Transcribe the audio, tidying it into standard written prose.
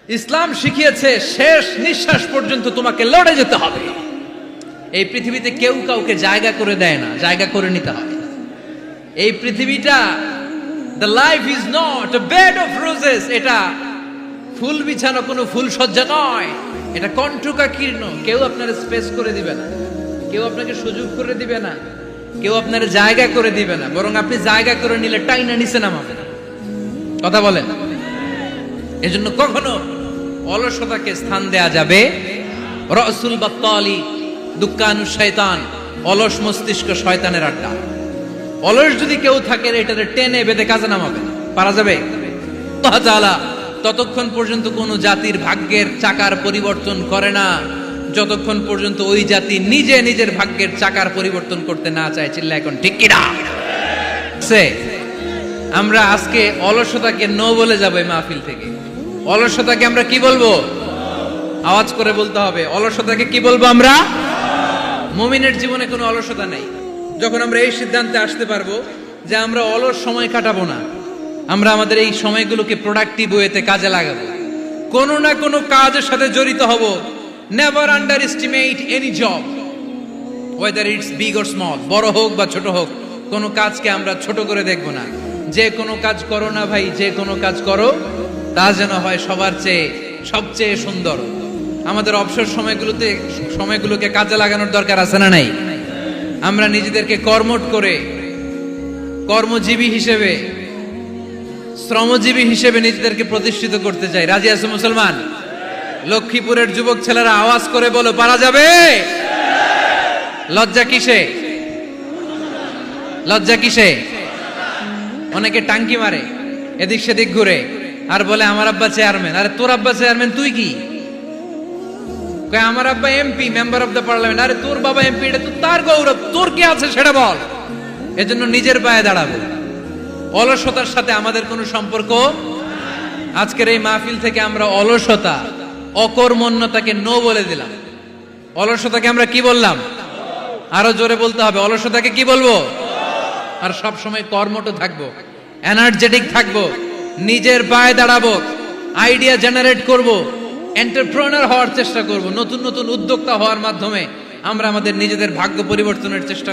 ইসলাম শিখিয়েছে শেষ নিঃশ্বাস পর্যন্ত তোমাকে লড়ে যেতে হবে। এই পৃথিবীতে কেউ কাউকে জায়গা করে দেয় না, জায়গা করে নিতে হবে। এই পৃথিবীটা, the life is not a bed of roses, এটা ফুল বিছানো কোনো ফুল সজ্জা নয়, এটা কণ্টকাকীর্ণ। কেউ আপনার স্পেস করে দিবে না, কেউ আপনাকে সুযোগ করে দিবে না, কেউ আপনার জায়গা করে দিবে না, বরং আপনি জায়গা করে নিলে টাইনা নিচে নামাবে না। কথা বলেন। এজন্য কখনো অলসতাকে স্থান দেয়া যাবে। রসুল বাত্তালি দুক্কানু শয়তান, অলস মস্তিষ্ক শয়তানের আড্ডা। অলস যদি কেউ থাকে এটাতে টেনে বেঁধে কাজে নামাবে, পারা যাবে? আল্লাহ তাআলা ততক্ষণ পর্যন্ত কোন জাতির ভাগ্যের চাকার পরিবর্তন করে না যতক্ষণ পর্যন্ত ওই জাতি নিজে নিজের ভাগ্যের চাকার পরিবর্তন করতে না চায়। চিল্লা এখন ঠিক কিনা? আমরা আজকে অলসতাকে নো বলে যাবো এই মাহফিল থেকে। অলসতাকে আমরা কি বলবো? আওয়াজ করে বলতে হবে। অলসতাকে কি বলবো আমরা? মুমিনের জীবনে কোনো অলসতা নাই। যখন আমরা এই সিদ্ধান্তে আসতে পারবো যে আমরা অলস সময় কাটাবো না, আমরা আমাদের এই সময়গুলোকে প্রোডাক্টিভ ওয়েতে কাজে লাগাবো, কোনো না কোনো কাজের সাথে জড়িত হব। Never under estimate any job, whether it's big or small, বড় হোক বা ছোট হোক, কোনো কাজকে আমরা ছোট করে দেখবো না। যে কোনো কাজ করো না ভাই, যে কোনো কাজ করো তা যেন হয় সবার চেয়ে সবচেয়ে সুন্দর। আমাদের অবসর সময়গুলোকে কাজে লাগানোর দরকার আছে না নাই? আমরা নিজেদেরকে কর্মঠ করে, কর্মজীবী হিসেবে, শ্রমজীবী হিসেবে নিজেদেরকে প্রতিষ্ঠিত করতে চাই। রাজি আছে মুসলমান? লক্ষ্মীপুরের যুবক ছেলেরা আওয়াজ করে বলো, পারা যাবে? লজ্জা কিসে? লজ্জা কিসে? অনেকে টাঙ্কি মারে, এদিক সেদিক ঘুরে, আর বলে আমার আব্বা চেয়ারম্যান। আরে তোর আব্বা চেয়ারম্যান, তুই কি? আমার আব্বা MP, member of the parliament. আরে তোর বাবা এমপি, এটা তো তার গৌরব, তোর কি আছে সেটা বল। এজন্য নিজের পায়ে দাঁড়াবো। অলসতার সাথে আমাদের কোনো সম্পর্ক। আজকের এই মাহফিল থেকে আমরা অলসতা, অকর্মণ্যতাকে নো বলে দিলাম। অলসতাকে আমরা কি বললাম? আরো জোরে বলতে হবে। অলসতাকে কি বলবো? আর সব সময় কর্মঠ থাকবো, এনার্জেটিক থাকবো, নিজের পায়ে দাঁড়াবো, আইডিয়া জেনারেট করব, এন্টারপ্রেনার হওয়ার চেষ্টা করব। নতুন নতুন উদ্যোক্তা হওয়ার মাধ্যমে আমরা আমাদের নিজেদের ভাগ্য পরিবর্তনের চেষ্টা